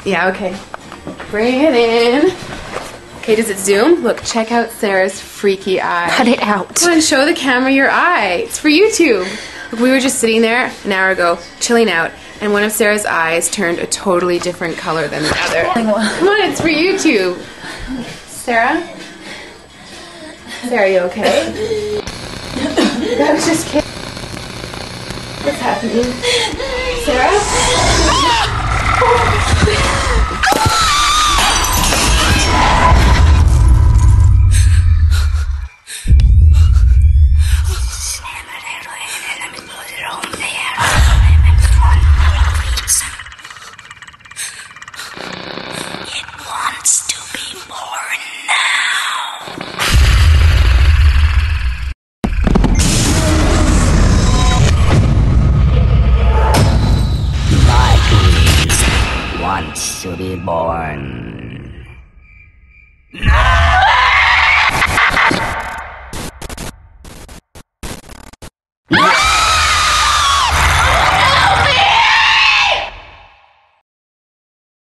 Yeah, okay. Bring it in. Okay, does it zoom? Look, check out Sarah's freaky eye. Cut it out. Come on, show the camera your eye. It's for YouTube. Look, we were just sitting there an hour ago, chilling out, and one of Sarah's eyes turned a totally different color than the other. Come on, it's for YouTube. Sarah? Sarah, are you okay? I was just kidding. What's happening? Sarah? It wants to be born now. Wants to be born